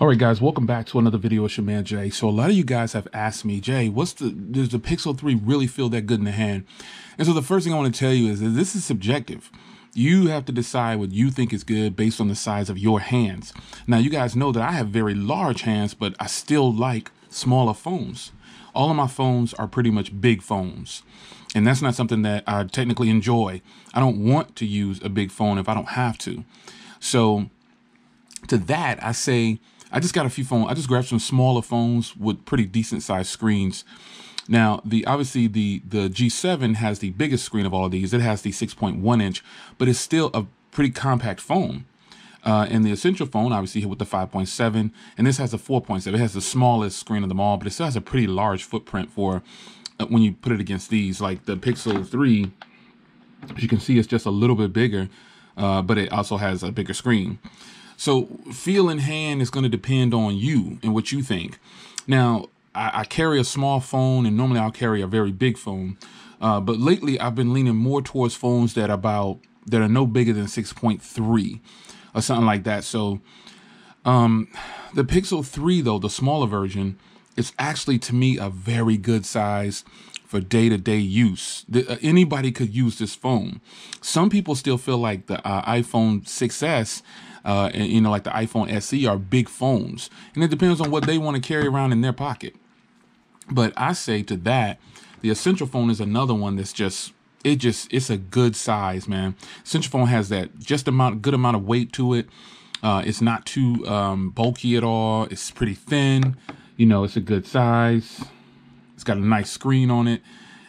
All right, guys, welcome back to another video. It's your man, Jay. So a lot of you guys have asked me, Jay, does the Pixel 3 really feel that good in the hand? And so the first thing I want to tell you is that this is subjective. You have to decide what you think is good based on the size of your hands. Now, you guys know that I have very large hands, but I still like smaller phones. All of my phones are pretty much big phones. And that's not something that I technically enjoy. I don't want to use a big phone if I don't have to. So to that, I say, I just got a few phones. I just grabbed some smaller phones with pretty decent sized screens. Now, obviously the G7 has the biggest screen of all of these. It has the 6.1 inch, but it's still a pretty compact phone. And the Essential phone, obviously, with the 5.7, and this has a 4.7. It has the smallest screen of them all, but it still has a pretty large footprint for when you put it against these. Like the Pixel 3, as you can see, it's just a little bit bigger, but it also has a bigger screen. So feel in hand is going to depend on you and what you think. Now, I carry a small phone, and normally I'll carry a very big phone. But lately I've been leaning more towards phones that are no bigger than 6.3 or something like that. So the Pixel 3, though, the smaller version, is actually, to me, a very good size for day-to-day use. Anybody could use this phone. Some people still feel like the iPhone 6S and like the iPhone SE are big phones, and it depends on what they want to carry around in their pocket. But I say to that, the Essential phone is another one that's it's a good size, man. Essential phone has that good amount of weight to it. It's not too bulky at all. It's pretty thin. It's a good size. It's got a nice screen on it,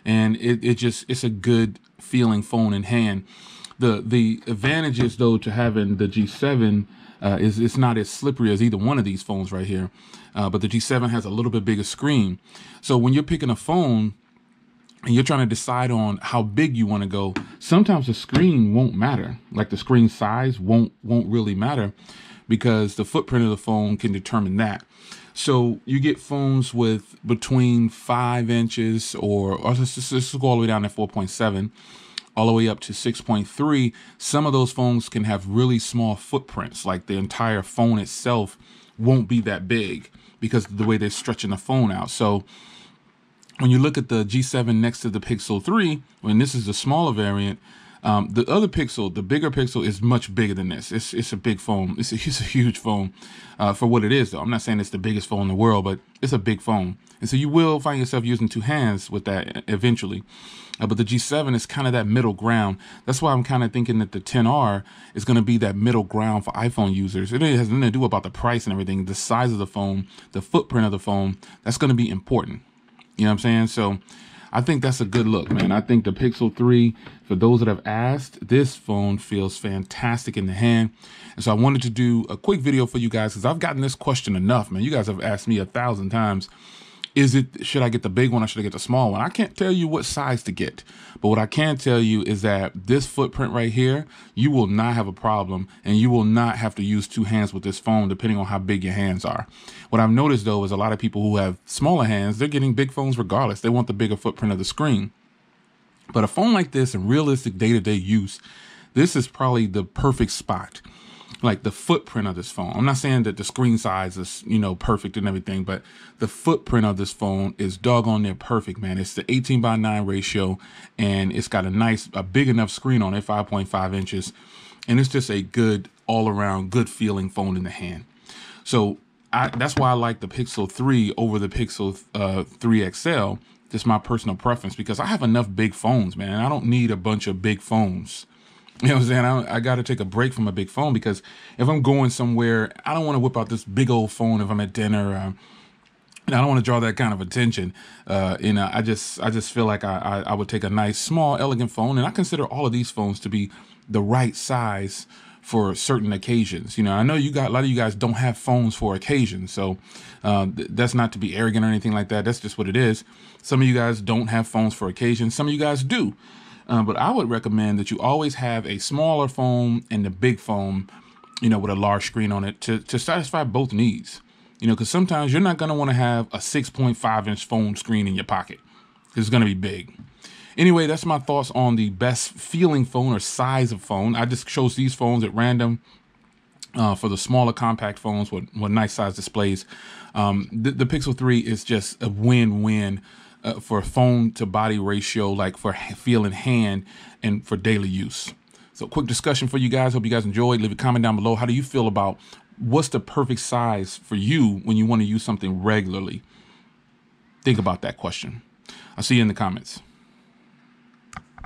and it's a good feeling phone in hand. The advantages, though, to having the G7 is it's not as slippery as either one of these phones right here. But the G7 has a little bit bigger screen. So when you're picking a phone and you're trying to decide on how big you want to go, sometimes the screen won't matter. Like the screen size won't really matter, because the footprint of the phone can determine that. So you get phones with between 5 inches or let's go all the way down to 4.7. all the way up to 6.3. Some of those phones can have really small footprints, like the entire phone itself won't be that big because of the way they're stretching the phone out. So when you look at the G7 next to the Pixel 3, when this is the smaller variant, the other Pixel, the bigger Pixel, is much bigger than this. It's a big phone. It's a huge phone for what it is, though. I'm not saying it's the biggest phone in the world, but it's a big phone. And so you will find yourself using two hands with that eventually. But the G7 is kind of that middle ground. That's why I'm kind of thinking that the 10R is going to be that middle ground for iPhone users. It has nothing to do about the price and everything. The size of the phone, the footprint of the phone, that's going to be important. You know what I'm saying? So I think that's a good look, man. I think the Pixel 3, for those that have asked, this phone feels fantastic in the hand. And so I wanted to do a quick video for you guys, because I've gotten this question enough, man. You guys have asked me 1,000 times. Should I get the big one or should I get the small one? I can't tell you what size to get, but what I can tell you is that this footprint right here, you will not have a problem, and you will not have to use two hands with this phone, depending on how big your hands are. What I've noticed, though, is a lot of people who have smaller hands, they're getting big phones regardless. They want the bigger footprint of the screen. But a phone like this in realistic day-to-day use, this is probably the perfect spot. Like the footprint of this phone. I'm not saying that the screen size is, perfect and everything, but the footprint of this phone is doggone near perfect, man. It's the 18:9 ratio, and it's got a big enough screen on it, 5.5 inches. And it's just a good, all around good feeling phone in the hand. So that's why I like the Pixel 3 over the Pixel 3 XL. Just my personal preference, because I have enough big phones, man. I don't need a bunch of big phones. You know what I'm saying? I got to take a break from a big phone, because if I'm going somewhere, I don't want to whip out this big old phone if I'm at dinner. I don't want to draw that kind of attention. I just feel like I would take a nice, small, elegant phone. And I consider all of these phones to be the right size for certain occasions. I know a lot of you guys don't have phones for occasions. So that's not to be arrogant or anything like that. That's just what it is. Some of you guys don't have phones for occasions. Some of you guys do. But I would recommend that you always have a smaller phone and the big phone, with a large screen on it to satisfy both needs. Because sometimes you're not going to want to have a 6.5 inch phone screen in your pocket. It's going to be big. Anyway, that's my thoughts on the best feeling phone or size of phone. I just chose these phones at random. for the smaller compact phones with nice size displays. The Pixel 3 is just a win-win for phone to body ratio, like for feel in hand and for daily use. So quick discussion for you guys. Hope you guys enjoyed. Leave a comment down below. How do you feel about what's the perfect size for you when you want to use something regularly? Think about that question. I'll see you in the comments.